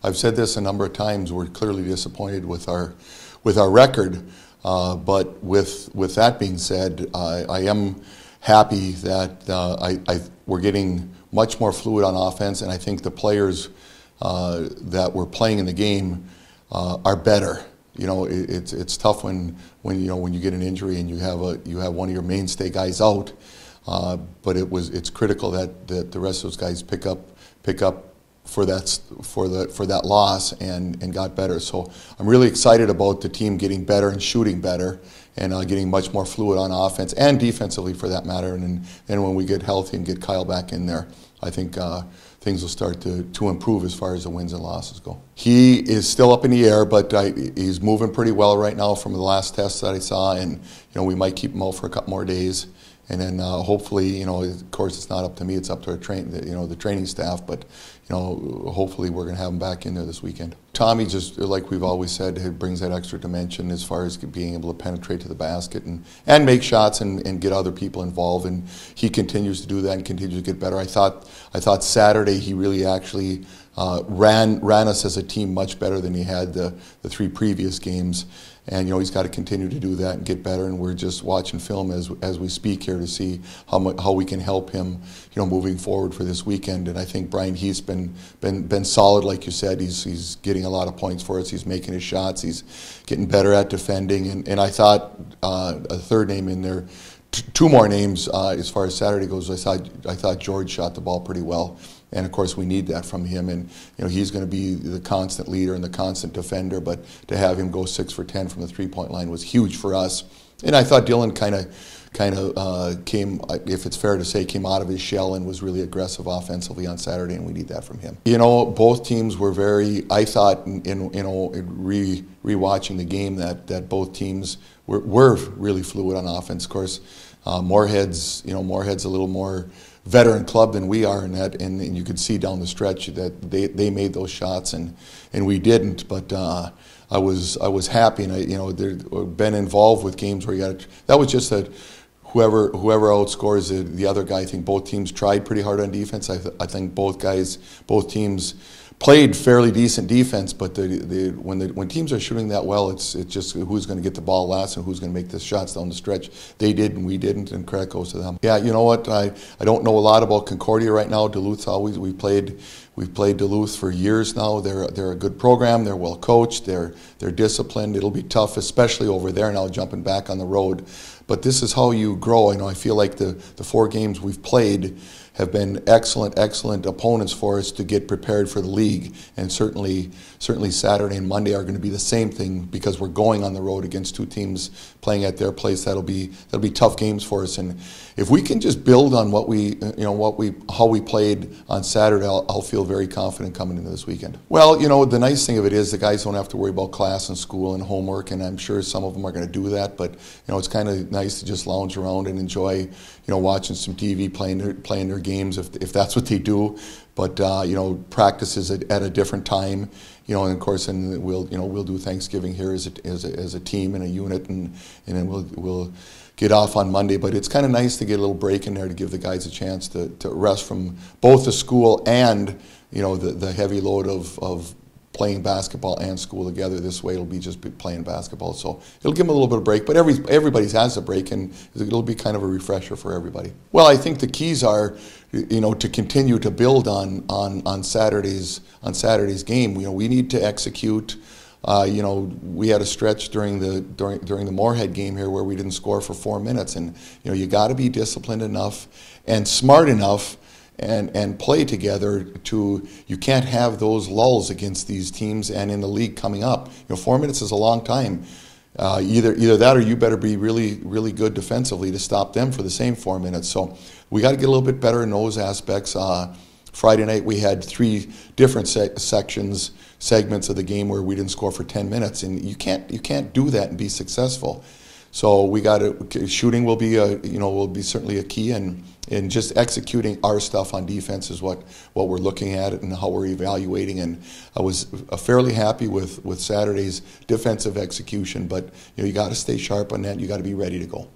I've said this a number of times. We're clearly disappointed with our record, but with that being said, I am happy that we're getting much more fluid on offense, and I think the players that were playing in the game are better. You know, it's tough when you get an injury and you have one of your mainstay guys out, but it's critical that the rest of those guys pick up for that loss and got better. So I'm really excited about the team getting better and shooting better and getting much more fluid on offense and defensively for that matter. And when we get healthy and get Kyle back in there, I think things will start to improve as far as the wins and losses go. He is still up in the air, but he's moving pretty well right now from the last test that I saw, and we might keep him out for a couple more days. And then hopefully, of course, it's not up to me; it's up to our the training staff. But hopefully, we're going to have him back in there this weekend. Tommy, just like we've always said, he brings that extra dimension as far as being able to penetrate to the basket and make shots and get other people involved. And he continues to do that and continues to get better. I thought Saturday he really actually ran us as a team much better than he had the 3 previous games. And he's got to continue to do that and get better. And we're just watching film as we speak here to see how we can help him, moving forward for this weekend. And I think Brian Heath's been solid, like you said. He's getting a lot of points for us. He's making his shots. He's getting better at defending. And I thought a third name in there, 2 more names as far as Saturday goes. I thought George shot the ball pretty well. And of course, we need that from him. And he's going to be the constant leader and the constant defender. But to have him go 6 for 10 from the 3-point line was huge for us. And I thought Dylan kind of came, if it's fair to say, came out of his shell and was really aggressive offensively on Saturday. And we need that from him. Both teams were very. I thought in rewatching the game that both teams were really fluid on offense. Of course, Moorhead's a little more veteran club than we are in that, and you could see down the stretch that they made those shots and we didn't. But I was happy, and they've been involved with games where that was just that whoever outscores the other guy. I think both teams tried pretty hard on defense. I think both teams played fairly decent defense, but when teams are shooting that well, it's just who's going to get the ball last and who's going to make the shots down the stretch. They did and we didn't, and credit goes to them. Yeah, you know what? I don't know a lot about Concordia right now. Duluth's always we've played Duluth for years now. They're a good program. They're well coached. They're disciplined. It'll be tough, especially over there now, jumping back on the road. But this is how you grow. I feel like the 4 games we've played have been excellent opponents for us to get prepared for the league, and certainly Saturday and Monday are going to be the same thing because we're going on the road against 2 teams playing at their place. That'll be tough games for us, and if we can just build on how we played on Saturday, I'll feel very confident coming into this weekend. Well, the nice thing of it is the guys don't have to worry about class and school and homework, and I'm sure some of them are going to do that, but it's kind of nice to just lounge around and enjoy watching some TV, playing their games if that's what they do. But practice is at a different time, and of course, and we'll do Thanksgiving here as a team and a unit, and then we'll get off on Monday. But it's kind of nice to get a little break in there to give the guys a chance to rest from both the school and the heavy load of playing basketball and school together. This way it'll be just playing basketball, so it'll give them a little bit of break, but everybody has a break, and it'll be kind of a refresher for everybody. Well, I think the keys are to continue to build on Saturday's game. We need to execute. We had a stretch during the Moorhead game here where we didn't score for 4 minutes, and you got to be disciplined enough and smart enough and play together. You can't have those lulls against these teams and in the league coming up. 4 minutes is a long time. Either that or you better be really, really good defensively to stop them for the same 4 minutes. So we got to get a little bit better in those aspects. Friday night we had 3 different segments of the game where we didn't score for 10 minutes, and you can't do that and be successful. So we got to shooting will be certainly a key, and just executing our stuff on defense is what we're looking at and how we're evaluating. And I was fairly happy with Saturday's defensive execution, but you got to stay sharp on that. You got to be ready to go.